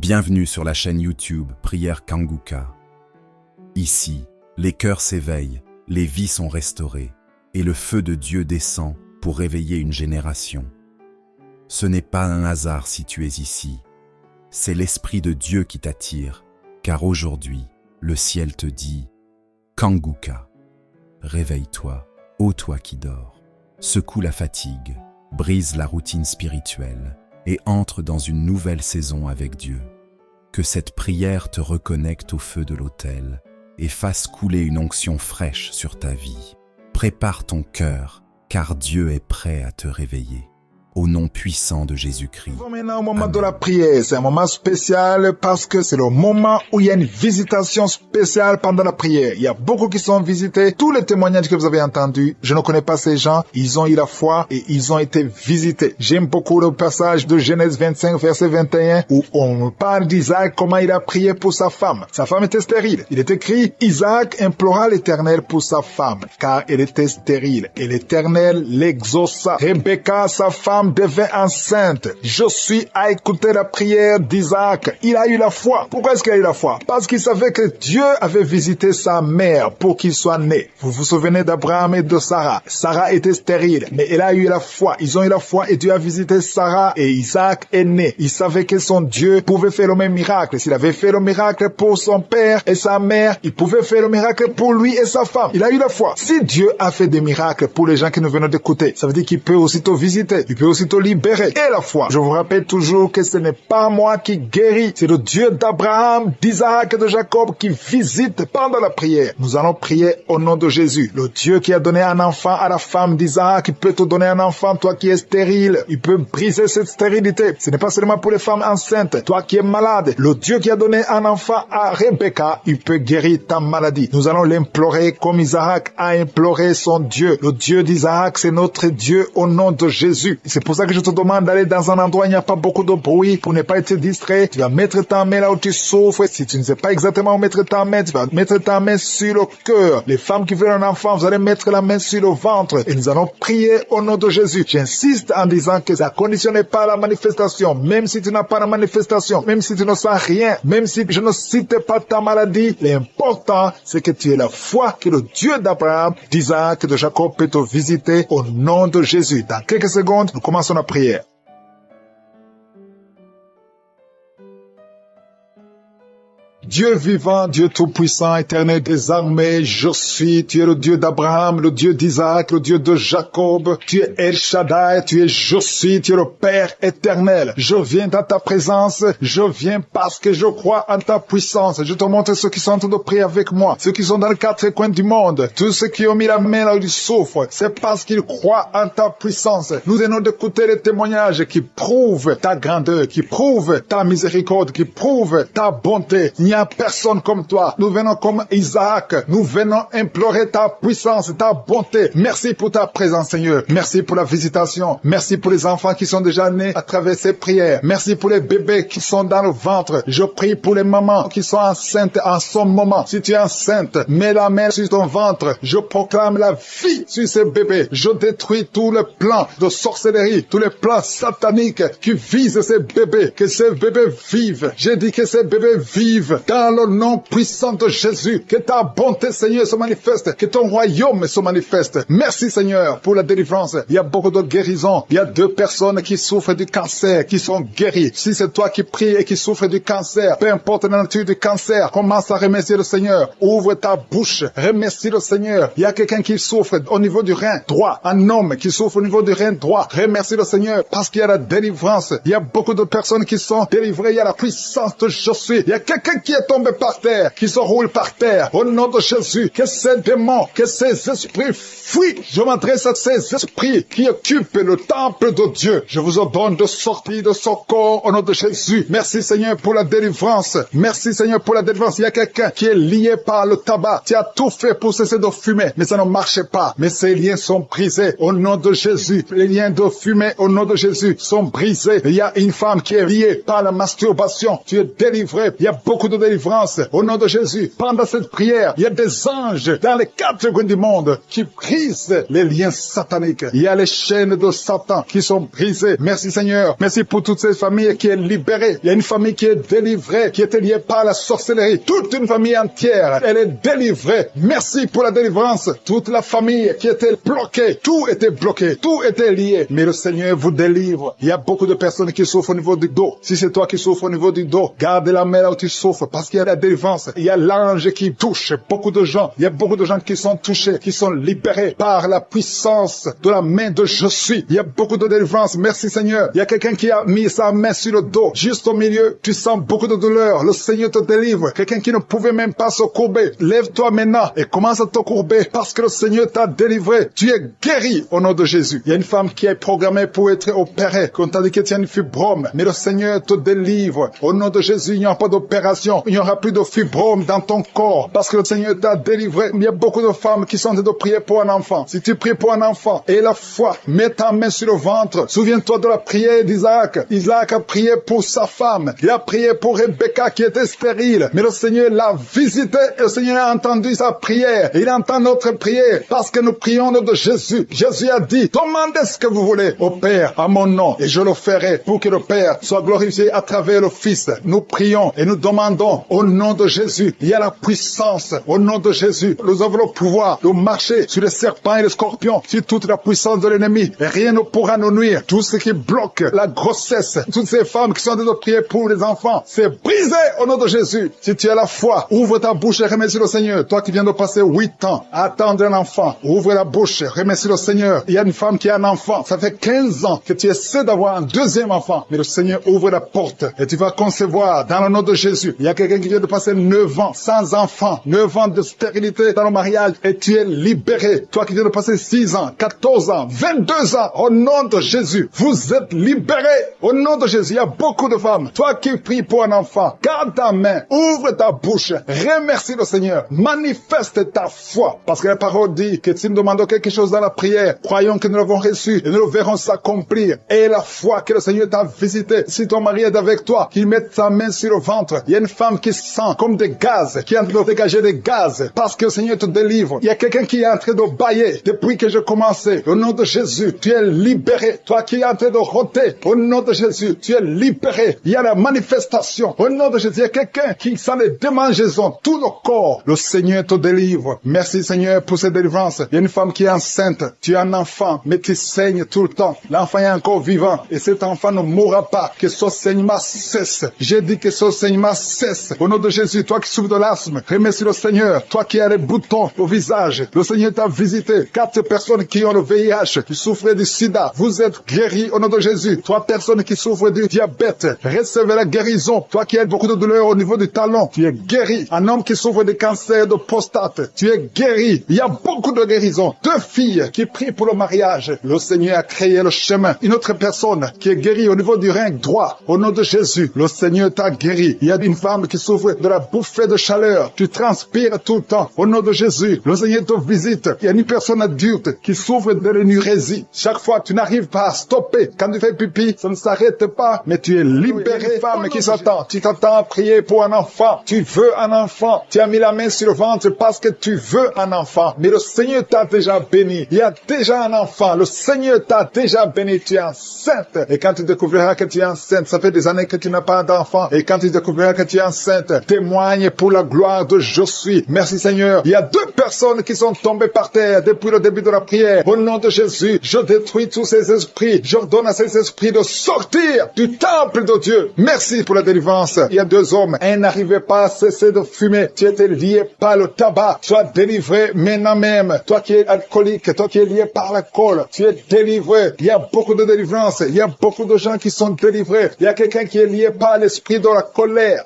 Bienvenue sur la chaîne YouTube Prière Kanguka. Ici, les cœurs s'éveillent, les vies sont restaurées, et le feu de Dieu descend pour réveiller une génération. Ce n'est pas un hasard si tu es ici. C'est l'Esprit de Dieu qui t'attire, car aujourd'hui, le ciel te dit « Kanguka, réveille-toi, ô toi qui dors, secoue la fatigue, brise la routine spirituelle et entre dans une nouvelle saison avec Dieu. Que cette prière te reconnecte au feu de l'autel et fasse couler une onction fraîche sur ta vie. Prépare ton cœur, car Dieu est prêt à te réveiller. Au nom puissant de Jésus-Christ. Maintenant, au moment de la prière, c'est un moment spécial parce que c'est le moment où il y a une visitation spéciale pendant la prière. Il y a beaucoup qui sont visités. Tous les témoignages que vous avez entendus, je ne connais pas ces gens. Ils ont eu la foi et ils ont été visités. J'aime beaucoup le passage de Genèse 25, verset 21, où on parle d'Isaac, comment il a prié pour sa femme. Sa femme était stérile. Il est écrit, Isaac implora l'Éternel pour sa femme, car elle était stérile. Et l'Éternel l'exauça. Rebecca, sa femme, devint enceinte. Josue a écouté la prière d'Isaac. Il a eu la foi. Pourquoi est-ce qu'il a eu la foi? Parce qu'il savait que Dieu avait visité sa mère pour qu'il soit né. Vous vous souvenez d'Abraham et de Sarah. Sarah était stérile, mais elle a eu la foi. Ils ont eu la foi et Dieu a visité Sarah et Isaac est né. Il savait que son Dieu pouvait faire le même miracle. S'il avait fait le miracle pour son père et sa mère, il pouvait faire le miracle pour lui et sa femme. Il a eu la foi. Si Dieu a fait des miracles pour les gens qui nous venons d'écouter, ça veut dire qu'il peut aussitôt visiter. Il peut aussitôt libérer. Et la foi. Je vous rappelle toujours que ce n'est pas moi qui guéris. C'est le Dieu d'Abraham, d'Isaac et de Jacob qui visite pendant la prière. Nous allons prier au nom de Jésus. Le Dieu qui a donné un enfant à la femme d'Isaac, il peut te donner un enfant, toi qui es stérile. Il peut briser cette stérilité. Ce n'est pas seulement pour les femmes enceintes. Toi qui es malade, le Dieu qui a donné un enfant à Rebecca, il peut guérir ta maladie. Nous allons l'implorer comme Isaac a imploré son Dieu. Le Dieu d'Isaac, c'est notre Dieu au nom de Jésus. C'est pour ça que je te demande d'aller dans un endroit où il n'y a pas beaucoup de bruit pour ne pas être distrait. Tu vas mettre ta main là où tu souffres. Si tu ne sais pas exactement où mettre ta main, tu vas mettre ta main sur le cœur. Les femmes qui veulent un enfant, vous allez mettre la main sur le ventre et nous allons prier au nom de Jésus. J'insiste en disant que ça ne conditionne pas la manifestation. Même si tu n'as pas la manifestation, même si tu ne sens rien, même si je ne cite pas ta maladie, l'important c'est que tu aies la foi que le Dieu d'Abraham, d'Isaac et de Jacob peut te visiter au nom de Jésus. Dans quelques secondes, nous commençons la prière. Dieu vivant, Dieu tout-puissant, éternel des armées, je suis, tu es le Dieu d'Abraham, le Dieu d'Isaac, le Dieu de Jacob, tu es El Shaddai, tu es je suis, tu es le Père éternel. Je viens dans ta présence, je viens parce que je crois en ta puissance. Je te montre ceux qui sont en train de prier avec moi, ceux qui sont dans les quatre coins du monde, tous ceux qui ont mis la main là où ils souffrent, c'est parce qu'ils croient en ta puissance. Nous venons d'écouter les témoignages qui prouvent ta grandeur, qui prouvent ta miséricorde, qui prouvent ta bonté. Il n'y a personne comme toi. Nous venons comme Isaac. Nous venons implorer ta puissance, ta bonté. Merci pour ta présence, Seigneur. Merci pour la visitation. Merci pour les enfants qui sont déjà nés à travers ces prières. Merci pour les bébés qui sont dans le ventre. Je prie pour les mamans qui sont enceintes en ce moment. Si tu es enceinte, mets la main sur ton ventre. Je proclame la vie sur ces bébés. Je détruis tous les plans de sorcellerie, tous les plans sataniques qui visent ces bébés. Que ces bébés vivent. J'ai dit que ces bébés vivent. Dans le nom puissant de Jésus, que ta bonté, Seigneur, se manifeste, que ton royaume se manifeste. Merci, Seigneur, pour la délivrance. Il y a beaucoup de guérisons. Il y a 2 personnes qui souffrent du cancer, qui sont guéries. Si c'est toi qui pries et qui souffres du cancer, peu importe la nature du cancer, commence à remercier le Seigneur. Ouvre ta bouche, remercie le Seigneur. Il y a quelqu'un qui souffre au niveau du rein droit, un homme qui souffre au niveau du rein droit. Remercie le Seigneur parce qu'il y a la délivrance. Il y a beaucoup de personnes qui sont délivrées. Il y a la puissance de Jésus. Il y a quelqu'un qui est tombé par terre, qui se roule par terre. Au nom de Jésus, que ces démons, que ces esprits fuient. Je m'adresse à ces esprits qui occupent le temple de Dieu. Je vous ordonne de sortir de ce corps au nom de Jésus. Merci Seigneur pour la délivrance. Merci Seigneur pour la délivrance. Il y a quelqu'un qui est lié par le tabac. Tu as tout fait pour cesser de fumer, mais ça ne marchait pas. Mais ces liens sont brisés au nom de Jésus. Les liens de fumée au nom de Jésus sont brisés. Il y a une femme qui est liée par la masturbation. Tu es délivré. Il y a beaucoup de de délivrance. Au nom de Jésus, pendant cette prière, il y a des anges dans les 4 coins du monde qui brisent les liens sataniques. Il y a les chaînes de Satan qui sont brisées. Merci Seigneur. Merci pour toute cette famille qui est libérée. Il y a une famille qui est délivrée, qui était liée par la sorcellerie. Toute une famille entière, elle est délivrée. Merci pour la délivrance. Toute la famille qui était bloquée, tout était bloqué, tout était lié. Mais le Seigneur vous délivre. Il y a beaucoup de personnes qui souffrent au niveau du dos. Si c'est toi qui souffres au niveau du dos, garde la main là où tu souffres parce qu'il y a la délivrance. Il y a l'ange qui touche beaucoup de gens. Il y a beaucoup de gens qui sont touchés, qui sont libérés par la puissance de la main de Je suis. Il y a beaucoup de délivrance. Merci Seigneur. Il y a quelqu'un qui a mis sa main sur le dos, juste au milieu. Tu sens beaucoup de douleur. Le Seigneur te délivre. Quelqu'un qui ne pouvait même pas se courber. Lève-toi maintenant et commence à te courber parce que le Seigneur t'a délivré. Tu es guéri au nom de Jésus. Il y a une femme qui est programmée pour être opérée. Qu'on t'a dit que tu as une fibrome. Mais le Seigneur te délivre. Au nom de Jésus, il n'y aura pas d'opération. Il n'y aura plus de fibrome dans ton corps parce que le Seigneur t'a délivré. Il y a beaucoup de femmes qui sont en train de prier pour un enfant. Si tu pries pour un enfant et la foi, mets ta main sur le ventre. Souviens-toi de la prière d'Isaac. Isaac a prié pour sa femme. Il a prié pour Rebecca qui était stérile. Mais le Seigneur l'a visité et le Seigneur a entendu sa prière. Il entend notre prière parce que nous prions au nom de Jésus. Jésus a dit, demandez ce que vous voulez au Père à mon nom et je le ferai pour que le Père soit glorifié à travers le Fils. Nous prions et nous demandons au nom de Jésus. Il y a la puissance au nom de Jésus. Nous avons le pouvoir de marcher sur les serpents et les scorpions, sur toute la puissance de l'ennemi. Et rien ne pourra nous nuire. Tout ce qui bloque la grossesse, toutes ces femmes qui sont en train de prier pour les enfants, c'est brisé au nom de Jésus. Si tu as la foi, ouvre ta bouche et remercie le Seigneur. Toi qui viens de passer 8 ans à attendre un enfant, ouvre la bouche, remercie le Seigneur. Il y a une femme qui a un enfant. Ça fait 15 ans que tu essaies d'avoir un deuxième enfant. Mais le Seigneur ouvre la porte et tu vas concevoir dans le nom de Jésus. Il y a quelqu'un qui vient de passer 9 ans sans enfant, 9 ans de stérilité dans le mariage et tu es libéré. Toi qui viens de passer 6 ans, 14 ans, 22 ans, au nom de Jésus, vous êtes libérés. Au nom de Jésus, il y a beaucoup de femmes. Toi qui pries pour un enfant, garde ta main, ouvre ta bouche, remercie le Seigneur, manifeste ta foi. Parce que la parole dit que si nous demandons quelque chose dans la prière, croyons que nous l'avons reçu et nous le verrons s'accomplir. Et la foi que le Seigneur t'a visité, si ton mari est avec toi, qu'il mette sa main sur le ventre. Il y a une femme qui sent comme des gaz, qui est en train de dégager des gaz, parce que le Seigneur te délivre. Il y a quelqu'un qui est en train de bailler depuis que j'ai commencé. Au nom de Jésus, tu es libéré. Toi qui es en train de rôter, au nom de Jésus, tu es libéré. Il y a la manifestation. Au nom de Jésus, il y a quelqu'un qui sent les démangeaisons, tout le corps. Le Seigneur te délivre. Merci Seigneur pour cette délivrance. Il y a une femme qui est enceinte. Tu as un enfant, mais qui saigne tout le temps. L'enfant est encore vivant et cet enfant ne mourra pas. Que ce saignement cesse. J'ai dit que ce saignement cesse. Au nom de Jésus, toi qui souffres de l'asthme, remercie le Seigneur. Toi qui as les boutons au visage, le Seigneur t'a visité. 4 personnes qui ont le VIH, qui souffrent du sida, vous êtes guéris au nom de Jésus. 3 personnes qui souffrent du diabète, recevez la guérison. Toi qui as beaucoup de douleur au niveau du talon, tu es guéri. Un homme qui souffre de cancer de prostate, tu es guéri. Il y a beaucoup de guérisons. 2 filles qui prient pour le mariage. Le Seigneur a créé le chemin. Une autre personne qui est guérie au niveau du rein droit. Au nom de Jésus, le Seigneur t'a guéri. Il y a une femme qui souffre de la bouffée de chaleur. Tu transpires tout le temps. Au nom de Jésus, le Seigneur te visite. Il y a une personne adulte qui souffre de l'énurésie. Chaque fois, tu n'arrives pas à stopper. Quand tu fais pipi, ça ne s'arrête pas, mais tu es libéré. Femme qui s'attend. Tu t'attends à prier pour un enfant. Tu veux un enfant. Tu as mis la main sur le ventre parce que tu veux un enfant. Mais le Seigneur t'a déjà béni. Il y a déjà un enfant. Le Seigneur t'a déjà béni. Tu es enceinte. Et quand tu découvriras que tu es enceinte, ça fait des années que tu n'as pas d'enfant. Et quand tu découvriras que tu es enceinte, témoigne pour la gloire de Je suis. Merci Seigneur. Il y a 2 personnes qui sont tombées par terre depuis le début de la prière. Au nom de Jésus, je détruis tous ces esprits. J'ordonne à ces esprits de sortir du temple de Dieu. Merci pour la délivrance. Il y a 2 hommes. Un n'arrivait pas à cesser de fumer. Tu étais lié par le tabac. Sois délivré maintenant même. Toi qui es alcoolique, toi qui es lié par l'alcool, tu es délivré. Il y a beaucoup de délivrance. Il y a beaucoup de gens qui sont délivrés. Il y a quelqu'un qui est lié par l'esprit de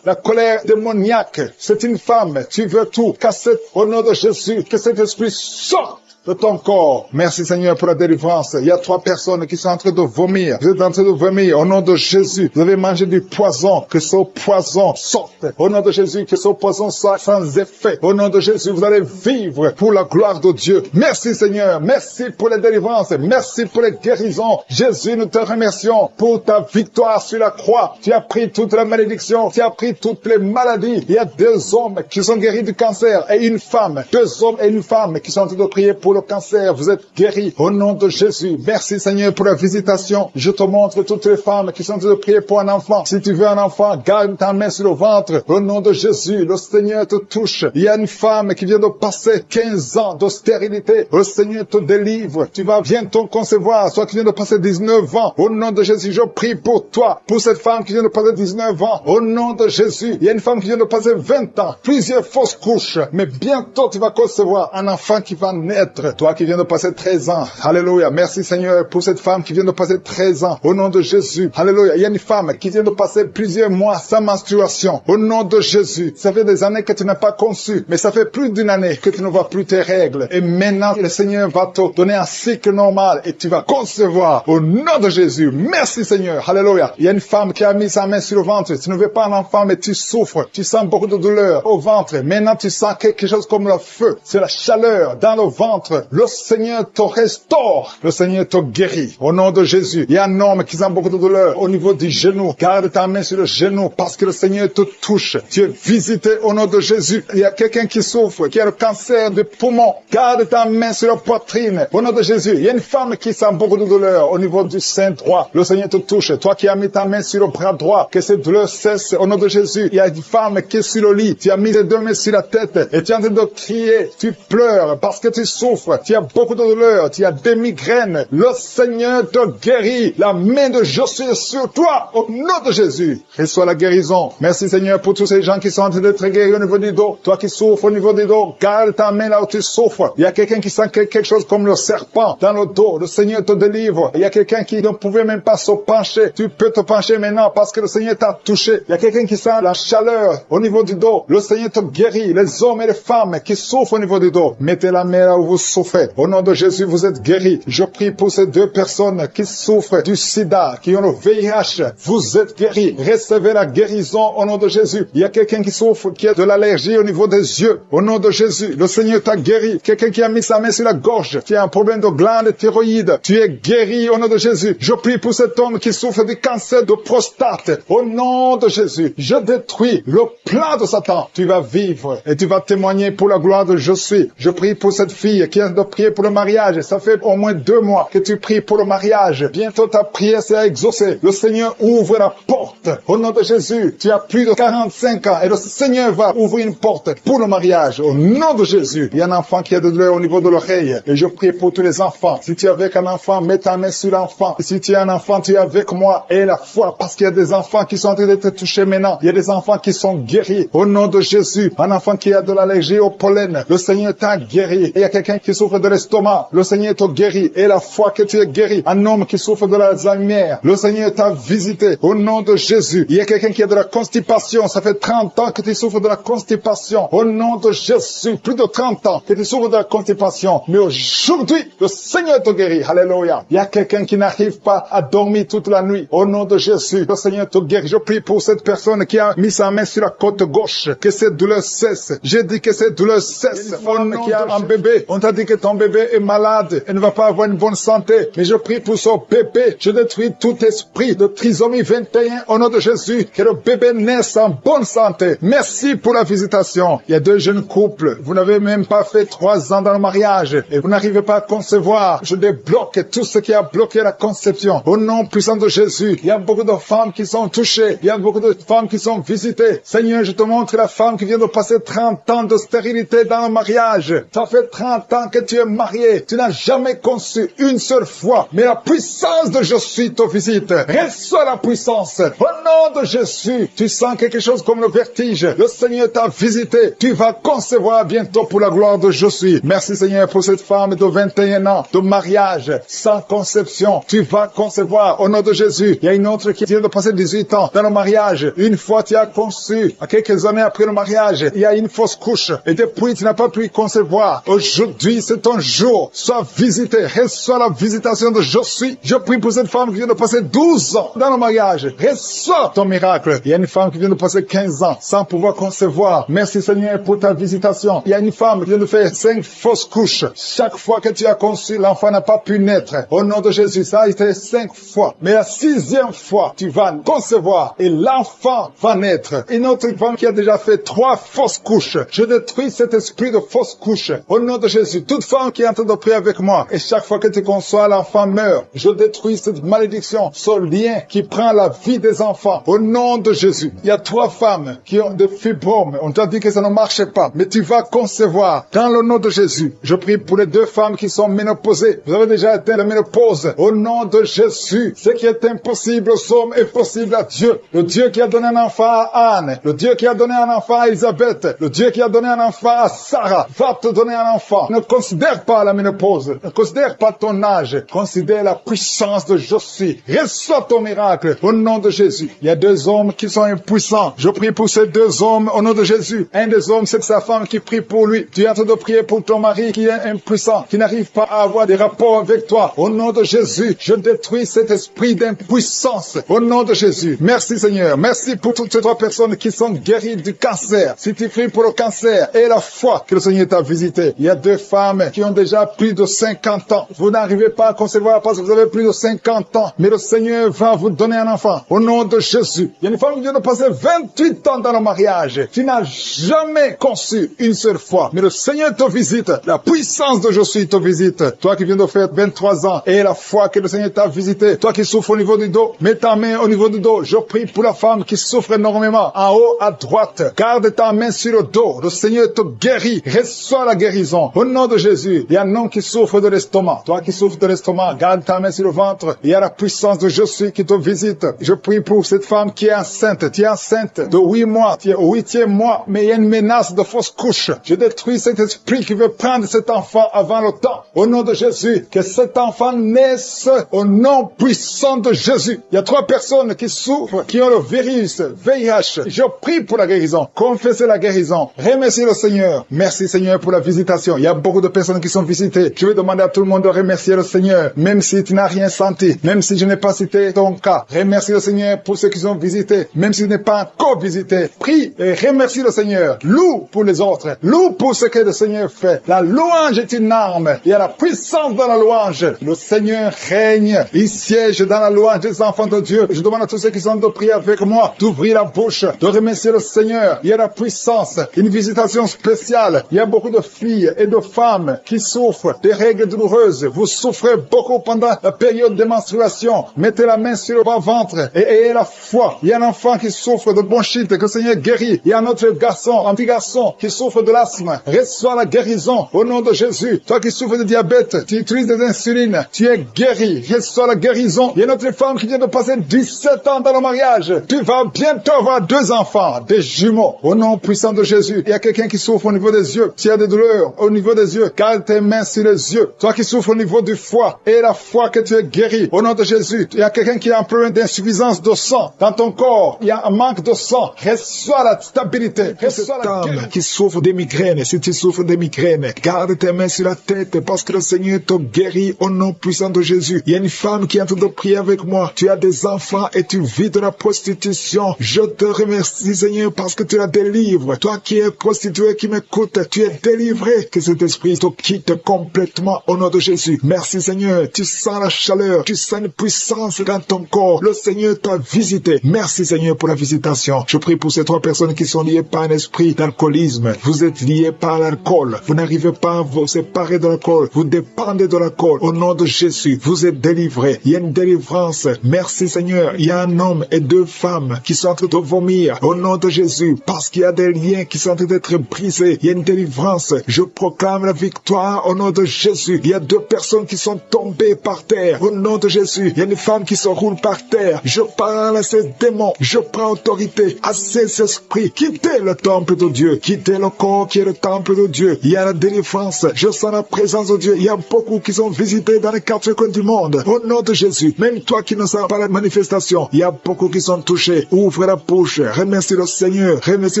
la colère démoniaque. C'est une femme. Tu veux tout casser au nom de Jésus. Que cet esprit sorte de ton corps. Merci Seigneur pour la délivrance. Il y a 3 personnes qui sont en train de vomir. Vous êtes en train de vomir au nom de Jésus. Vous avez mangé du poison, que ce poison sorte. Au nom de Jésus, que ce poison soit sans effet. Au nom de Jésus, vous allez vivre pour la gloire de Dieu. Merci Seigneur. Merci pour les délivrances. Merci pour les guérisons. Jésus, nous te remercions pour ta victoire sur la croix. Tu as pris toute la malédiction. Tu as pris toutes les maladies. Il y a 2 hommes qui sont guéris du cancer et une femme. 2 hommes et une femme qui sont en train de prier pour le cancer. Vous êtes guéris au nom de Jésus. Merci Seigneur pour la visitation. Je te montre toutes les femmes qui sont en train de prier pour un enfant. Si tu veux un enfant, garde ta main sur le ventre. Au nom de Jésus, le Seigneur te touche. Il y a une femme qui vient de passer 15 ans de stérilité. Le Seigneur te délivre. Tu vas bientôt concevoir. Toi qui viens de passer 19 ans. Au nom de Jésus, je prie pour toi. Pour cette femme qui vient de passer 19 ans. Au nom de Jésus. Il y a une femme qui vient de passer 20 ans. Plusieurs fausses couches. Mais bientôt tu vas concevoir un enfant qui va naître. Toi qui viens de passer 13 ans. Alléluia. Merci Seigneur pour cette femme qui vient de passer 13 ans. Au nom de Jésus. Alléluia. Il y a une femme qui vient de passer plusieurs mois sans menstruation. Au nom de Jésus. Ça fait des années que tu n'as pas conçu. Mais ça fait plus d'une année que tu ne vois plus tes règles. Et maintenant, le Seigneur va te donner un cycle normal et tu vas concevoir. Au nom de Jésus. Merci Seigneur. Alléluia. Il y a une femme qui a mis sa main sur le ventre. Tu ne veux pas un enfant, mais tu souffres. Tu sens beaucoup de douleur au ventre. Maintenant, tu sens quelque chose comme le feu. C'est la chaleur dans le ventre. Le Seigneur te restaure. Le Seigneur te guérit. Au nom de Jésus. Il y a un homme qui sent beaucoup de douleur au niveau du genou. Garde ta main sur le genou parce que le Seigneur te touche. Tu es visité au nom de Jésus. Il y a quelqu'un qui souffre, qui a le cancer du poumon. Garde ta main sur la poitrine. Au nom de Jésus. Il y a une femme qui sent beaucoup de douleur au niveau du sein droit. Le Seigneur te touche. Toi qui as mis ta main sur le bras droit, que cette douleur cesse au nom de Jésus. Il y a une femme qui est sur le lit. Tu as mis les 2 mains sur la tête et tu es en train de crier. Tu pleures parce que tu souffres. Tu as beaucoup de douleur. Tu as des migraines. Le Seigneur te guérit. La main de Jésus est sur toi au nom de Jésus. Reçois la guérison. Merci Seigneur pour tous ces gens qui sont en train d'être guéris au niveau du dos. Toi qui souffres au niveau du dos, garde ta main là où tu souffres. Il y a quelqu'un qui sent quelque chose comme le serpent dans le dos. Le Seigneur te délivre. Il y a quelqu'un qui ne pouvait même pas se pencher. Tu peux te pencher maintenant parce que le Seigneur t'a touché. Il y a quelqu'un qui sent la chaleur au niveau du dos. Le Seigneur te guérit. Les hommes et les femmes qui souffrent au niveau du dos, mettez la main là où vous souffrez. Au nom de Jésus, vous êtes guéris. Je prie pour ces 2 personnes qui souffrent du sida, qui ont le VIH. Vous êtes guéris. Recevez la guérison au nom de Jésus. Il y a quelqu'un qui souffre, qui a de l'allergie au niveau des yeux. Au nom de Jésus, le Seigneur t'a guéri. Quelqu'un qui a mis sa main sur la gorge, qui a un problème de glande thyroïde. Tu es guéri au nom de Jésus. Je prie pour cet homme qui souffre du cancer de prostate. Au nom de Jésus, je détruis le plan de Satan. Tu vas vivre et tu vas témoigner pour la gloire de je suis. Je prie pour cette fille qui a de prier pour le mariage. Ça fait au moins 2 mois que tu pries pour le mariage. Bientôt ta prière sera exaucée. Le Seigneur ouvre la porte. Au nom de Jésus, tu as plus de 45 ans et le Seigneur va ouvrir une porte pour le mariage. Au nom de Jésus, il y a un enfant qui a de douleur au niveau de l'oreille. Et je prie pour tous les enfants. Si tu es avec un enfant, mets ta main sur l'enfant. Si tu es un enfant, tu es avec moi. Et la foi, parce qu'il y a des enfants qui sont en train d'être touchés maintenant. Il y a des enfants qui sont guéris. Au nom de Jésus, un enfant qui a de l'allergie au pollen, le Seigneur t'a guéri. Et il y a quelqu'un qui souffre de l'estomac, le Seigneur t'a guéri. Et la foi que tu es guéri. Un homme qui souffre de l'Alzheimer, le Seigneur t'a visité. Au nom de Jésus, il y a quelqu'un qui a de la constipation. Ça fait 30 ans que tu souffres de la constipation. Au nom de Jésus, plus de 30 ans que tu souffres de la constipation. Mais aujourd'hui, le Seigneur te guérit. Alléluia. Il y a quelqu'un qui n'arrive pas à dormir toute la nuit. Au nom de Jésus, le Seigneur te guérit. Je prie pour cette personne qui a mis sa main sur la côte gauche. Que cette douleur cesse. J'ai dit que cette douleur cesse. Au nom qui a un bébé. On t'a dit que ton bébé est malade et ne va pas avoir une bonne santé. Mais je prie pour son bébé. Je détruis tout esprit de trisomie 21 au nom de Jésus. Que le bébé naisse en bonne santé. Merci pour la visitation. Il y a 2 jeunes couples. Vous n'avez même pas fait 3 ans dans le mariage et vous n'arrivez pas à concevoir. Je débloque tout ce qui a bloqué la conception. Au nom puissant de Jésus, il y a beaucoup de femmes qui sont touchées. Il y a beaucoup de femmes qui sont visitées. Seigneur, je te montre la femme qui vient de passer 30 ans de stérilité dans le mariage. Ça fait 30 ans que tu es marié. Tu n'as jamais conçu une seule fois. Mais la puissance de je suis te visite. Reçois la puissance. Au nom de Jésus, tu sens quelque chose comme le vertige. Le Seigneur t'a visité. Tu vas concevoir bientôt pour la gloire de je suis. Merci Seigneur pour cette femme de 21 ans de mariage sans conception. Tu vas concevoir au nom de Jésus. Il y a une autre qui vient de passer 18 ans dans le mariage. Une fois tu as conçu, à quelques années après le mariage, il y a une fausse couche. Et depuis tu n'as pas pu concevoir. Aujourd'hui, Aujourd'hui, c'est ton jour. Sois visité. Reçois la visitation de je suis. Je prie pour cette femme qui vient de passer 12 ans dans le mariage. Reçois ton miracle. Il y a une femme qui vient de passer 15 ans sans pouvoir concevoir. Merci Seigneur pour ta visitation. Il y a une femme qui vient de faire 5 fausses couches. Chaque fois que tu as conçu, l'enfant n'a pas pu naître. Au nom de Jésus, ça a été 5 fois. Mais la 6e fois, tu vas concevoir et l'enfant va naître. Une autre femme qui a déjà fait 3 fausses couches. Je détruis cet esprit de fausses couches. Au nom de Jésus, toute femme qui est en train de prier avec moi, et chaque fois que tu conçois, l'enfant meurt. Je détruis cette malédiction, ce lien qui prend la vie des enfants. Au nom de Jésus, il y a 3 femmes qui ont des fibromes. On t'a dit que ça ne marchait pas, mais tu vas concevoir. Dans le nom de Jésus, je prie pour les 2 femmes qui sont ménopausées. Vous avez déjà atteint la ménopause. Au nom de Jésus, ce qui est impossible aux hommes est possible à Dieu. Le Dieu qui a donné un enfant à Anne, le Dieu qui a donné un enfant à Elisabeth, le Dieu qui a donné un enfant à Sarah, va te donner un enfant. Ne considère pas la ménopause, ne considère pas ton âge, considère la puissance de je suis. Reçois ton miracle au nom de Jésus. Il y a 2 hommes qui sont impuissants. Je prie pour ces 2 hommes au nom de Jésus. Un des hommes, c'est sa femme qui prie pour lui. Tu es en train de prier pour ton mari qui est impuissant, qui n'arrive pas à avoir des rapports avec toi. Au nom de Jésus, je détruis cet esprit d'impuissance. Au nom de Jésus. Merci Seigneur. Merci pour toutes ces 3 personnes qui sont guéries du cancer. Si tu pries pour le cancer et la foi que le Seigneur t'a visité. Il y a 2 femmes qui ont déjà plus de 50 ans. Vous n'arrivez pas à concevoir parce que vous avez plus de 50 ans. Mais le Seigneur va vous donner un enfant. Au nom de Jésus. Il y a une femme qui vient de passer 28 ans dans le mariage. Tu n'as jamais conçu une seule fois. Mais le Seigneur te visite. La puissance de je suis te visite. Toi qui viens de faire 23 ans et la foi que le Seigneur t'a visité. Toi qui souffres au niveau du dos. Mets ta main au niveau du dos. Je prie pour la femme qui souffre énormément. En haut à droite. Garde ta main sur le dos. Le Seigneur te guérit. Reçois la guérison. Au nom de Jésus. Il y a un homme qui souffre de l'estomac. Toi qui souffres de l'estomac. Garde ta main sur le ventre. Il y a la puissance de je suis qui te visite. Je prie pour cette femme qui est enceinte. Tu es enceinte de 8 mois. Tu es au 8e mois. Mais il y a une menace de fausse couche. Je détruis cet esprit qui veut prendre cet enfant avant le temps. Au nom de Jésus. Que cet enfant naisse au nom puissant de Jésus. Il y a 3 personnes qui souffrent, qui ont le virus, VIH. Je prie pour la guérison. Confessez la guérison. Remerciez le Seigneur. Merci Seigneur pour la visitation. Il y a beaucoup de personnes qui sont visitées. Je vais demander à tout le monde de remercier le Seigneur. Même si tu n'as rien senti. Même si je n'ai pas cité ton cas. Remercie le Seigneur pour ceux qui sont visités. Même si tu n'es pas encore visité. Prie et remercie le Seigneur. Loue pour les autres. Loue pour ce que le Seigneur fait. La louange est une arme. Il y a la puissance dans la louange. Le Seigneur règne. Il siège dans la louange des enfants de Dieu. Je demande à tous ceux qui sont de prier avec moi d'ouvrir la bouche, de remercier le Seigneur. Il y a la puissance, une visitation spéciale. Il y a beaucoup de filles et de femmes qui souffrent des règles douloureuses. Vous souffrez beaucoup pendant la période de menstruation. Mettez la main sur le bas-ventre et ayez la foi. Il y a un enfant qui souffre de bronchite, que le Seigneur guérit. Il y a un autre garçon, un petit garçon qui souffre de l'asthme. Reçois la guérison au nom de Jésus. Toi qui souffres de diabète, tu utilises des insulines, tu es guéri. Reçois la guérison. Il y a une autre femme qui vient de passer 17 ans dans le mariage. Tu vas bientôt avoir 2 enfants, des jumeaux. Au nom puissant de Jésus. Il y a quelqu'un qui souffre au niveau des yeux. Tu as des douleurs au niveau des yeux. Garde tes mains sur les yeux. Toi qui souffres au niveau du foie et la foi que tu es guéri. Au nom de Jésus. Il y a quelqu'un qui a un problème d'insuffisance de sang dans ton corps. Il y a un manque de sang. Reçois la stabilité. Reçois la guérison. Qui souffre des migraines. Si tu souffres des migraines, garde tes mains sur la tête parce que le Seigneur te guérit au nom puissant de Jésus. Il y a une femme qui est en train de prier avec moi. Tu as des enfants et tu vis de la prostitution. Je te remercie Seigneur parce que tu la délivres. Toi qui es prostituée, qui m'écoute, tu es délivré. Que cet esprit te quitte complètement au nom de Jésus. Merci Seigneur. Tu sens la chaleur. Tu sens une puissance dans ton corps. Le Seigneur t'a visité. Merci Seigneur pour la visitation. Je prie pour ces 3 personnes qui sont liées par un esprit d'alcoolisme. Vous êtes liés par l'alcool. Vous n'arrivez pas à vous séparer de l'alcool. Vous dépendez de l'alcool. Au nom de Jésus, vous êtes délivrés. Il y a une délivrance. Merci Seigneur. Il y a un homme et 2 femmes qui sont en train de vomir. Au nom de Jésus. Parce qu'il y a des liens qui sont en train d'être brisés. Il y a une délivrance. Je proclame la victoire au nom de Jésus. Il y a 2 personnes qui sont tombées par terre. Au nom de Jésus. Il y a une femme qui se roule par terre. Je parle à ces démons. Je prends autorité à ces esprits. Quittez le temple de Dieu. Quittez le corps qui est le temple de Dieu. Il y a la délivrance. Je sens la présence de Dieu. Il y a beaucoup qui sont visités dans les 4 coins du monde. Au nom de Jésus. Même toi qui ne sens pas la manifestation. Il y a beaucoup qui sont touchés. Ouvre la bouche. Remercie le Seigneur. Remercie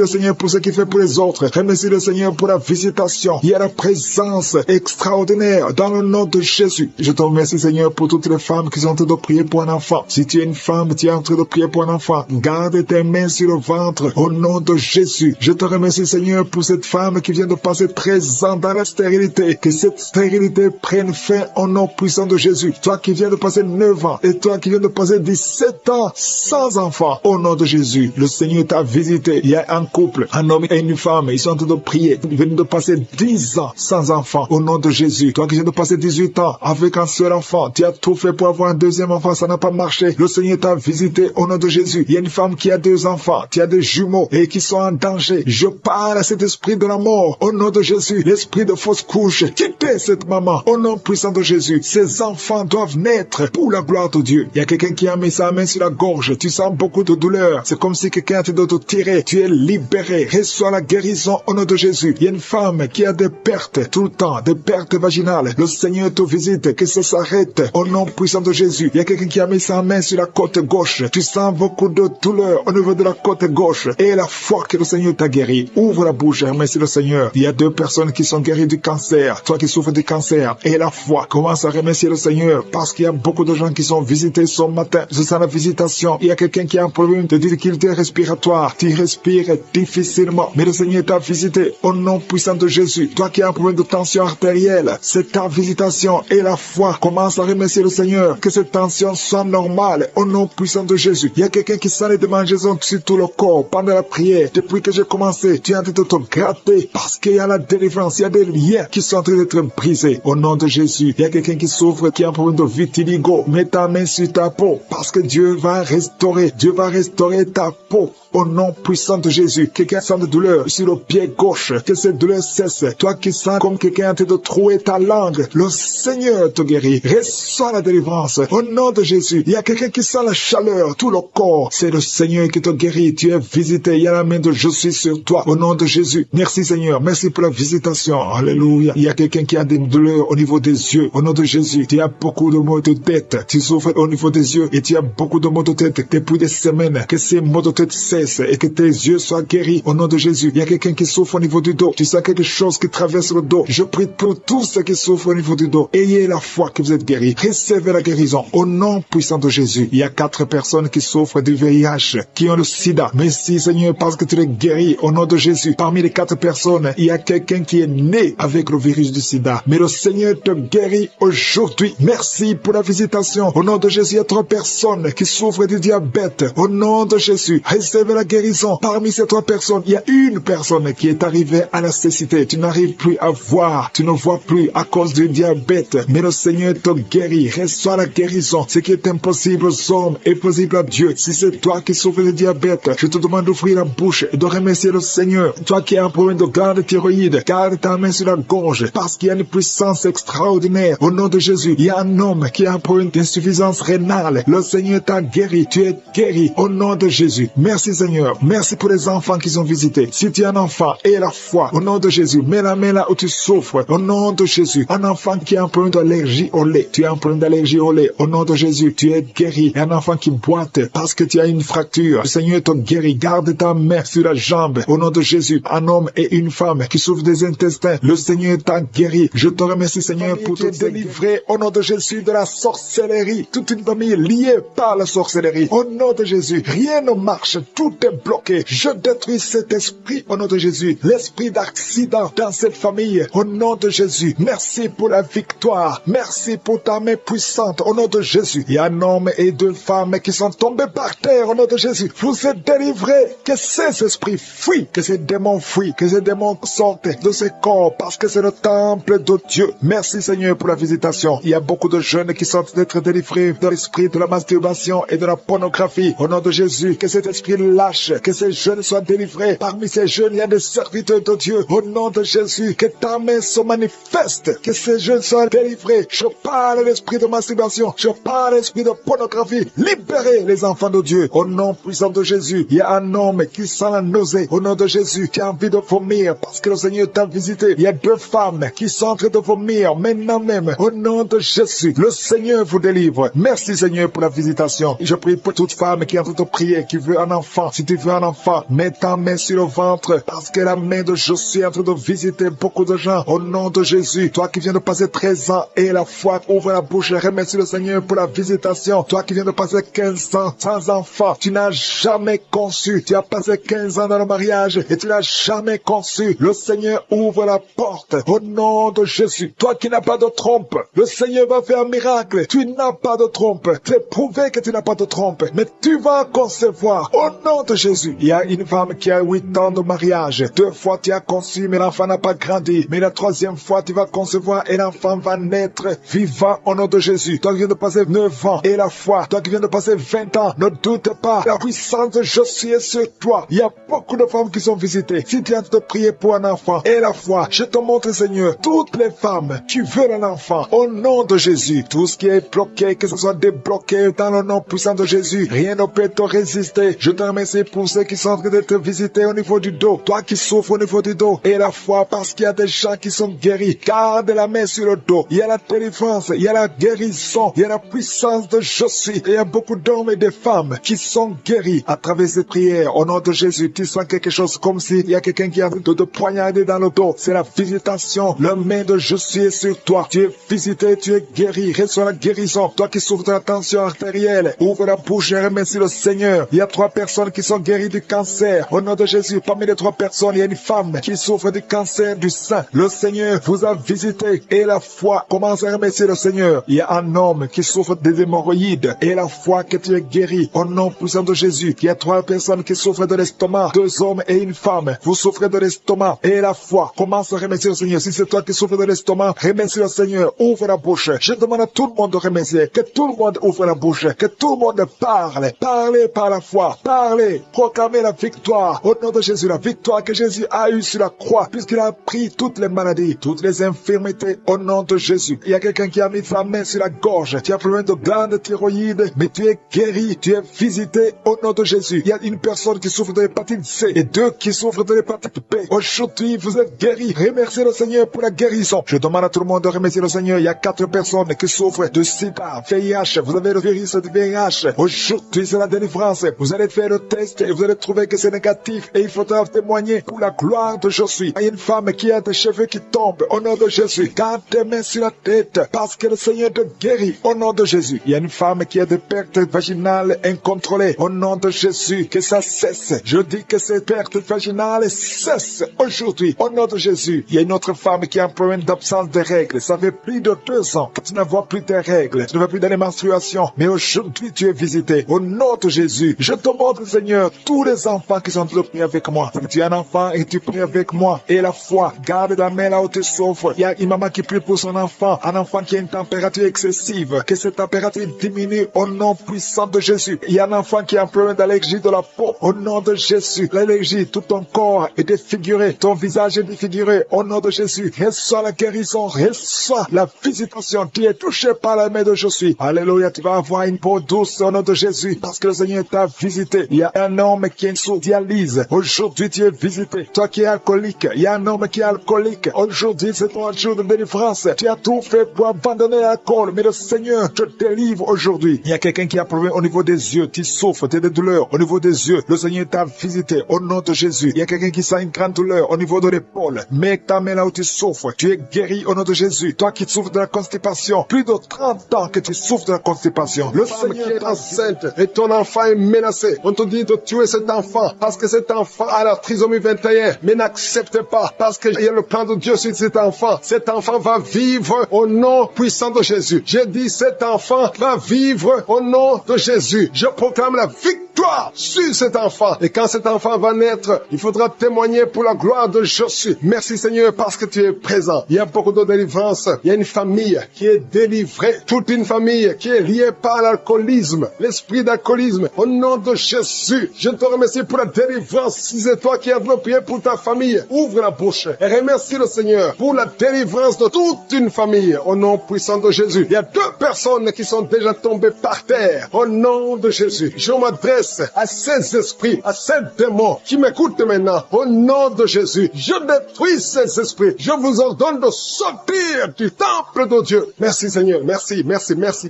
le Seigneur pour ce qu'il fait pour les autres. Remercie le Seigneur pour la visitation. Il y a la présence puissance extraordinaire dans le nom de Jésus. Je te remercie, Seigneur, pour toutes les femmes qui sont en train de prier pour un enfant. Si tu es une femme, tu es en train de prier pour un enfant, garde tes mains sur le ventre au nom de Jésus. Je te remercie, Seigneur, pour cette femme qui vient de passer 13 ans dans la stérilité. Que cette stérilité prenne fin au nom puissant de Jésus. Toi qui viens de passer 9 ans et toi qui viens de passer 17 ans sans enfant, au nom de Jésus, le Seigneur t'a visité. Il y a un couple, un homme et une femme, ils sont en train de prier. Ils viennent de passer 10 ans sans enfant, au nom de Jésus. Toi qui viens de passer 18 ans avec un seul enfant, tu as tout fait pour avoir un deuxième enfant, ça n'a pas marché. Le Seigneur t'a visité au nom de Jésus. Il y a une femme qui a 2 enfants, tu as des jumeaux et qui sont en danger. Je parle à cet esprit de la mort au nom de Jésus. L'esprit de fausse couche, quittez cette maman au nom puissant de Jésus. Ces enfants doivent naître pour la gloire de Dieu. Il y a quelqu'un qui a mis sa main sur la gorge. Tu sens beaucoup de douleur. C'est comme si quelqu'un était de te tirer. Tu es libéré. Reçois la guérison au nom de Jésus. Il y a une femme qui a des pertes tout le temps, des pertes vaginales. Le Seigneur te visite, que ça s'arrête au nom puissant de Jésus. Il y a quelqu'un qui a mis sa main sur la côte gauche. Tu sens beaucoup de douleur au niveau de la côte gauche. Et la foi que le Seigneur t'a guéri. Ouvre la bouche et remercie le Seigneur. Il y a 2 personnes qui sont guéries du cancer. Toi qui souffres du cancer. Et la foi. Commence à remercier le Seigneur parce qu'il y a beaucoup de gens qui sont visités ce matin. Je sens la visitation. Il y a quelqu'un qui a un problème de difficulté respiratoire. Tu respires difficilement. Mais le Seigneur t'a visité au nom puissant de Jésus. Toi qui as un problème de tension artérielle. C'est ta visitation et la foi. Commence à remercier le Seigneur. Que cette tension soit normale au nom puissant de Jésus. Il y a quelqu'un qui sent les démangeaisons sur tout le corps pendant la prière. Depuis que j'ai commencé, tu es en train de te gratter parce qu'il y a la délivrance. Il y a des liens qui sont en train d'être brisés au nom de Jésus. Il y a quelqu'un qui souffre, qui a un problème de vitiligo. Mets ta main sur ta peau parce que Dieu va restaurer. Dieu va restaurer ta peau. Au nom puissant de Jésus, quelqu'un sent de douleur sur le pied gauche, que cette douleur cesse. Toi qui sens comme quelqu'un te de trouer ta langue, le Seigneur te guérit. Reçois la délivrance. Au nom de Jésus, il y a quelqu'un qui sent la chaleur, tout le corps. C'est le Seigneur qui te guérit. Tu es visité. Il y a la main de je suis sur toi. Au nom de Jésus. Merci Seigneur. Merci pour la visitation. Alléluia. Il y a quelqu'un qui a des douleurs au niveau des yeux. Au nom de Jésus, tu as beaucoup de maux de tête. Tu souffres au niveau des yeux et tu as beaucoup de maux de tête depuis des semaines. Que ces maux de tête cessent et que tes yeux soient guéris au nom de Jésus. Il y a quelqu'un qui souffre au niveau du dos. Tu sens quelque chose qui traverse le dos. Je prie pour tous ceux qui souffrent au niveau du dos. Ayez la foi que vous êtes guéris. Recevez la guérison au nom puissant de Jésus. Il y a 4 personnes qui souffrent du VIH, qui ont le sida. Merci Seigneur parce que tu les guéris au nom de Jésus. Parmi les 4 personnes, il y a quelqu'un qui est né avec le virus du sida. Mais le Seigneur te guérit aujourd'hui. Merci pour la visitation. Au nom de Jésus, il y a 3 personnes qui souffrent du diabète. Au nom de Jésus, recevez la guérison. Parmi ces 3 personnes, il y a une personne qui est arrivée à la cécité. Tu n'arrives plus à voir. Tu ne vois plus à cause du diabète. Mais le Seigneur te guérit. Reçois la guérison. Ce qui est impossible aux hommes est possible à Dieu. Si c'est toi qui souffres de diabète, je te demande d'ouvrir la bouche et de remercier le Seigneur. Toi qui as un problème de glande thyroïde, garde ta main sur la gorge parce qu'il y a une puissance extraordinaire. Au nom de Jésus, il y a un homme qui a un problème d'insuffisance rénale. Le Seigneur t'a guéri. Tu es guéri au nom de Jésus. Merci Seigneur. Merci pour les enfants qui sont visités. Si tu es un enfant, aie la foi. Au nom de Jésus, mets la main là où tu souffres. Au nom de Jésus. Un enfant qui a un problème d'allergie au lait. Tu as un problème d'allergie au lait. Au nom de Jésus, tu es guéri. Un enfant qui boite parce que tu as une fracture. Le Seigneur te guérit. Garde ta main sur la jambe. Au nom de Jésus. Un homme et une femme qui souffrent des intestins. Le Seigneur t'a guéri. Je te remercie Seigneur pour te délivrer. Au nom de Jésus de la sorcellerie. Toute une famille liée par la sorcellerie. Au nom de Jésus. Rien ne marche. Tout est bloqué. Je détruis cet esprit au nom de Jésus. L'esprit d'accident dans cette famille au nom de Jésus. Merci pour la victoire. Merci pour ta main puissante au nom de Jésus. Il y a un homme et 2 femmes qui sont tombés par terre au nom de Jésus. Vous êtes délivrés. Que ces esprits fuient. Que ces démons fuient. Que ces démons sortent de ces corps parce que c'est le temple de Dieu. Merci Seigneur pour la visitation. Il y a beaucoup de jeunes qui sont d'être délivrés de l'esprit de la masturbation et de la pornographie au nom de Jésus. Que cet esprit lâche. Que ces jeunes soient délivrés. Parmi ces jeunes, il y a des serviteurs de Dieu. Au nom de Jésus, que ta main se manifeste. Que ces jeunes soient délivrés. Je parle l'esprit de masturbation. Je parle l'esprit de pornographie. Libérez les enfants de Dieu. Au nom puissant de Jésus, il y a un homme qui sent la nausée. Au nom de Jésus, tu as envie de vomir parce que le Seigneur t'a visité. Il y a 2 femmes qui sont en train de vomir maintenant même. Au nom de Jésus, le Seigneur vous délivre. Merci Seigneur pour la visitation. Je prie pour toute femme qui est en train de prier, qui veut un enfant. Si tu veux un enfant, mets ta main sur le ventre parce que la main de Josué est en train de visiter beaucoup de gens. Au nom de Jésus, toi qui viens de passer 13 ans et la foi, ouvre la bouche et remercie le Seigneur pour la visitation. Toi qui viens de passer 15 ans sans enfant, tu n'as jamais conçu. Tu as passé 15 ans dans le mariage et tu n'as jamais conçu. Le Seigneur ouvre la porte au nom de Jésus. Toi qui n'as pas de trompe, le Seigneur va faire un miracle. Tu n'as pas de trompe. C'est prouvé que tu n'as pas de trompe, mais tu vas concevoir au nom de Jésus. Il y a une femme qui a 8 ans de mariage. 2 fois tu as conçu, mais l'enfant n'a pas grandi. Mais la 3e fois tu vas concevoir et l'enfant va naître vivant au nom de Jésus. Toi qui viens de passer 9 ans et la foi, toi qui viens de passer 20 ans, ne doute pas. La puissance de Jésus est sur toi. Il y a beaucoup de femmes qui sont visitées. Si tu as de prier pour un enfant et la foi, je te montre, Seigneur, toutes les femmes qui veulent un enfant au nom de Jésus. Tout ce qui est bloqué, que ce soit débloqué dans le nom puissant de Jésus. Rien ne peut te résister. Je te remercie pour ceux qui sont en train de te visiter au niveau du dos. Toi qui souffres au niveau du dos et la foi, parce qu'il y a des gens qui sont guéris. Garde la main sur le dos. Il y a la délivrance, il y a la guérison, il y a la puissance de Jésus. Et il y a beaucoup d'hommes et de femmes qui sont guéris à travers ces prières. Au nom de Jésus, tu sens quelque chose comme s'il y a quelqu'un qui a de te poignarder dans le dos. C'est la visitation. La main de Jésus est sur toi. Tu es visité, tu es guéri. Reçois la guérison. Toi qui souffres de la tension artérielle, ouvre la bouche et remercie le Seigneur. Il y a 3 personnes qui sont guéries du cancer. Au nom de Jésus, parmi les 3 personnes, il y a une femme qui souffre du cancer du sein. Le Seigneur vous a visité et la foi commence à remercier le Seigneur. Il y a un homme qui souffre des hémorroïdes et la foi que tu es guéri. Au nom puissant de Jésus, il y a 3 personnes qui souffrent de l'estomac. 2 hommes et une femme. Vous souffrez de l'estomac et la foi commence à remercier le Seigneur. Si c'est toi qui souffres de l'estomac, remercie le Seigneur. Ouvre la bouche. Je demande à tout le monde de remercier. Que tout le monde ouvre la bouche. Que tout le monde parle. Parlez par la foi. Parlez. Proclamez la victoire. Au nom de Jésus, la victoire que Jésus a eue sur la croix, puisqu'il a pris toutes les maladies, toutes les infirmités. Au nom de Jésus. Il y a quelqu'un qui a mis sa main sur la gorge. Tu as problème de glande thyroïde, mais tu es guéri. Tu es visité au nom de Jésus. Il y a une personne qui souffre de l'hépatite C et 2 qui souffrent de l'hépatite B. Aujourd'hui, vous êtes guéris. Remerciez le Seigneur pour la guérison. Je demande à tout le monde de remercier le Seigneur. Il y a 4 personnes qui souffrent de sida, VIH. Vous avez le virus de VIH. Aujourd'hui, c'est la délivrance. Vous allez faire le test et vous allez trouver que c'est négatif. Et il faudra témoigner pour la gloire de Jésus. Il y a une femme qui a des cheveux qui tombent. Au nom de Jésus. Garde tes mains sur la tête parce que le Seigneur te guérit. Au nom de Jésus. Il y a une femme qui a des pertes vaginales incontrôlées. Au nom de Jésus. Que ça cesse. Je dis que ces pertes vaginales cessent aujourd'hui. Au nom de Jésus. Il y a une autre femme qui a un problème d'absence de règles. Ça fait plus de 2 ans que tu ne vois plus tes règles. Tu ne vois plus dans les menstruations. Mais aujourd'hui, tu es visité. Au nom de Jésus. Je te montre, Seigneur, tous les enfants qui sont de prier avec moi. Tu es un enfant et tu pries avec moi. Et la foi. Garde la main là où tu souffres. Il y a une maman qui prie pour son enfant. Un enfant qui a une température excessive. Que cette température diminue au nom puissant de Jésus. Il y a un enfant qui a un problème d'allergie de la peau. Au nom de Jésus. L'allergie, tout ton corps est défiguré. Ton visage est défiguré. Au nom de Jésus. Reçois la guérison. Reçois la visitation. Tu es touché par la main de Jésus. Alléluia. Tu vas avoir une peau douce au nom de Jésus. Parce que le Seigneur t'a visité. Il y a un homme qui est sous dialyse. Aujourd'hui, tu es visité. Toi qui es alcoolique. Il y a un homme qui est alcoolique. Aujourd'hui, c'est ton jour de délivrance. Tu as tout fait pour abandonner l'alcool. Mais le Seigneur te délivre aujourd'hui. Il y a quelqu'un qui a un problème au niveau des yeux. Tu souffres. Tu as des douleurs au niveau des yeux. Le Seigneur t'a visité au nom de Jésus. Il y a quelqu'un qui sent une grande douleur au niveau de l'épaule. Mets ta main là où tu souffres. Tu es guéri au nom de Jésus. Toi qui souffres de la constipation. Plus de 30 ans que tu souffres de la constipation. Le Seigneur est enceinte et ton enfant est menacé. On te dit de tuer cet enfant parce que cet enfant a la trisomie 21. Mais n'accepte pas parce qu'il y a le plan de Dieu sur cet enfant. Cet enfant va vivre au nom puissant de Jésus. J'ai dit cet enfant va vivre au nom de Jésus. Je proclame la victoire sur cet enfant. Et quand cet enfant va naître, il faudra témoigner pour la gloire de Jésus. Merci Seigneur parce que tu es présent. Il y a beaucoup de délivrance. Il y a une famille qui est délivrée. Toute une famille qui est liée par l'alcoolisme. L'esprit d'alcoolisme. Au nom de Jésus, je te remercie pour la délivrance. Si c'est toi qui as prié pour ta famille, ouvre la bouche et remercie le Seigneur pour la délivrance de toute une famille. Au nom puissant de Jésus. Il y a 2 personnes qui sont déjà tombées par terre. Au nom de Jésus. Je m'adresse faiblesse, à ces esprits, à ces démons qui m'écoutent maintenant, au nom de Jésus, je détruis ces esprits. Je vous ordonne de sortir du temple de Dieu. Merci Seigneur, merci.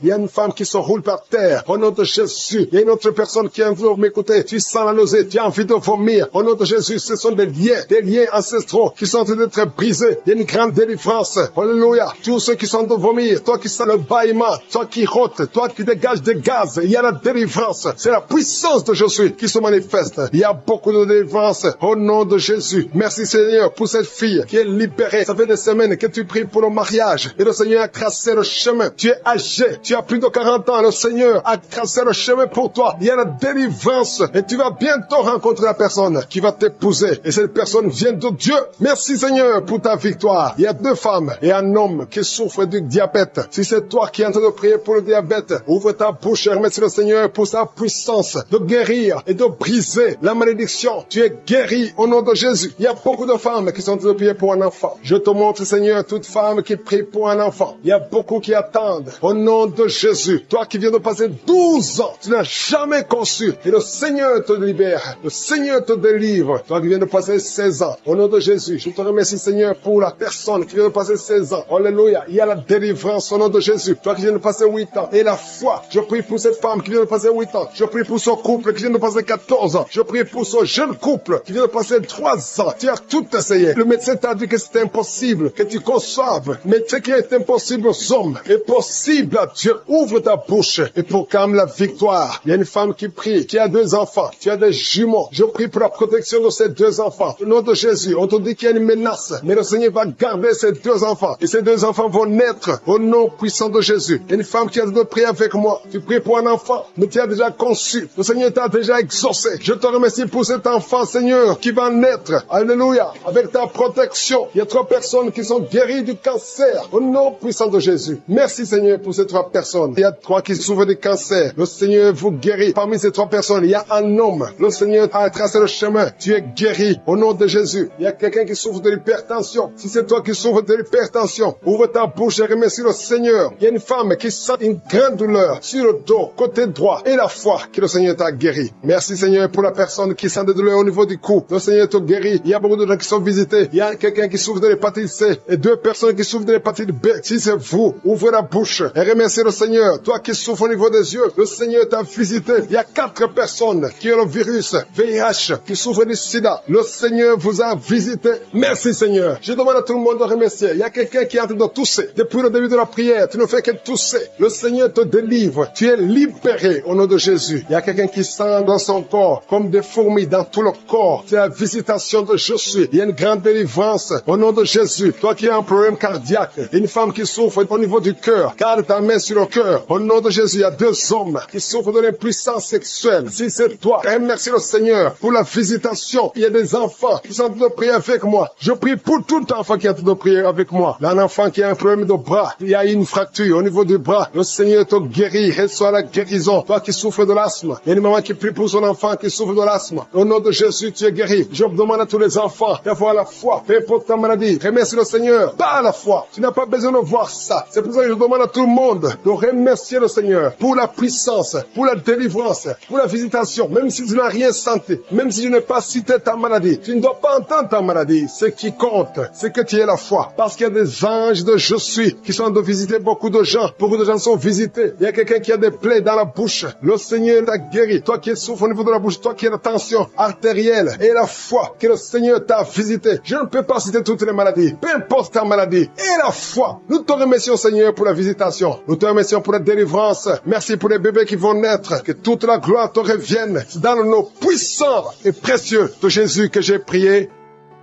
Il y a une femme qui se roule par terre, au nom de Jésus. Il y a une autre personne qui a envie de m'écouter. Tu sens la nausée, tu as envie de vomir. Au nom de Jésus, ce sont des liens ancestraux qui sont en train d'être brisés. Il y a une grande délivrance. Alléluia. Tous ceux qui sont de vomir, toi qui sens le bâillement, toi qui rôtes, toi qui dégages des gaz, il y a la délivrance. C'est la puissance de Jésus qui se manifeste. Il y a beaucoup de délivrance au nom de Jésus. Merci Seigneur pour cette fille qui est libérée. Ça fait des semaines que tu pries pour le mariage et le Seigneur a tracé le chemin. Tu es âgé, tu as plus de 40 ans, le Seigneur a tracé le chemin pour toi. Il y a la délivrance et tu vas bientôt rencontrer la personne qui va t'épouser et cette personne vient de Dieu. Merci Seigneur pour ta victoire. Il y a 2 femmes et un homme qui souffre du diabète. Si c'est toi qui es en train de prier pour le diabète, ouvre ta bouche et remercie le Seigneur pour sa puissance de guérir et de briser la malédiction. Tu es guéri au nom de Jésus. Il y a beaucoup de femmes qui sont en train de prier pour un enfant. Je te montre Seigneur toute femme qui prie pour un enfant. Il y a beaucoup qui attendent au nom de Jésus. Toi qui viens de passer 12 ans, tu n'as jamais conçu et le Seigneur te libère. Le Seigneur te délivre. Toi qui viens de passer 16 ans, au nom de Jésus, je te remercie Seigneur pour la personne qui vient de passer 16 ans. Alléluia. Il y a la délivrance au nom de Jésus. Toi qui viens de passer 8 ans et la foi. Je prie pour cette femme qui vient de passer 8 ans. Je prie pour ce couple qui vient de passer 14 ans. Je prie pour ce jeune couple qui vient de passer 3 ans. Tu as tout essayé. Le médecin t'a dit que c'était impossible, que tu conçoives. Mais ce qui est impossible aux hommes est possible à Dieu. Ouvre ta bouche et proclame la victoire. Il y a une femme qui prie, qui a 2 enfants, tu as des jumeaux. Je prie pour la protection de ces 2 enfants. Au nom de Jésus, on te dit qu'il y a une menace, mais le Seigneur va garder ces 2 enfants. Et ces 2 enfants vont naître au nom puissant de Jésus. Il y a une femme qui a de prier avec moi. Tu pries pour un enfant, mais tu as déjà conçu. Le Seigneur t'a déjà exaucé. Je te remercie pour cet enfant, Seigneur, qui va naître. Alléluia. Avec ta protection. Il y a 3 personnes qui sont guéries du cancer. Au nom puissant de Jésus. Merci, Seigneur, pour ces 3 personnes. Il y a 3 qui souffrent du cancer. Le Seigneur vous guérit. Parmi ces 3 personnes, il y a un homme. Le Seigneur a tracé le chemin. Tu es guéri. Au nom de Jésus. Il y a quelqu'un qui souffre de l'hypertension. Si c'est toi qui souffres de l'hypertension, ouvre ta bouche et remercie le Seigneur. Il y a une femme qui sent une grande douleur sur le dos, côté droit, et la foi que le Seigneur t'a guéri. Merci, Seigneur, pour la personne qui sent des douleurs au niveau du cou. Le Seigneur te guérit. Il y a beaucoup de gens qui sont visités. Il y a quelqu'un qui souffre de l'hépatite C et 2 personnes qui souffrent de l'hépatite B. Si c'est vous, ouvrez la bouche et remerciez le Seigneur. Toi qui souffres au niveau des yeux, le Seigneur t'a visité. Il y a 4 personnes qui ont le virus VIH, qui souffrent du sida. Le Seigneur vous a visité. Merci, Seigneur. Je demande à tout le monde de remercier. Il y a quelqu'un qui est en train de tousser. Depuis le début de la prière, tu ne fais que tousser. Le Seigneur te délivre. Tu es libéré au nom de Jésus. Il y a quelqu'un qui sent dans son corps comme des fourmis dans tout le corps. C'est la visitation de Jésus. Il y a une grande délivrance au nom de Jésus. Toi qui as un problème cardiaque, une femme qui souffre au niveau du cœur, garde ta main sur le cœur. Au nom de Jésus, il y a 2 hommes qui souffrent de l'impuissance sexuelle. Si c'est toi, remercie le Seigneur pour la visitation. Il y a des enfants qui sont en train de prier avec moi. Je prie pour tout enfant qui est en train de prier avec moi. Un enfant qui a un problème de bras, il y a une fracture au niveau du bras. Le Seigneur te guérit. Reçois la guérison. Toi qui souffres de l'asthme, il y a une maman qui prie pour son enfant qui souffre de l'asthme. Au nom de Jésus, tu es guéri. Je demande à tous les enfants d'avoir la foi. Peu importe ta maladie, remercie le Seigneur par la foi. Tu n'as pas besoin de voir ça. C'est pour ça que je demande à tout le monde de remercier le Seigneur pour la puissance, pour la délivrance, pour la visitation. Même si tu n'as rien senti, même si je n'ai pas cité ta maladie, tu ne dois pas entendre ta maladie. Ce qui compte, c'est que tu aies la foi. Parce qu'il y a des anges de je suis qui sont de visiter beaucoup de gens. Beaucoup de gens sont visités. Il y a quelqu'un qui a des plaies dans la bouche. Le Seigneur t'a guéri. Toi qui souffres au niveau de la bouche, toi qui as la tension artérielle et la foi que le Seigneur t'a visité. Je ne peux pas citer toutes les maladies. Peu importe ta maladie. Et la foi. Nous te remercions, Seigneur, pour la visitation. Nous te remercions pour la délivrance. Merci pour les bébés qui vont naître. Que toute la gloire te revienne. C'est dans le nom puissant et précieux de Jésus que j'ai prié.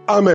Amen.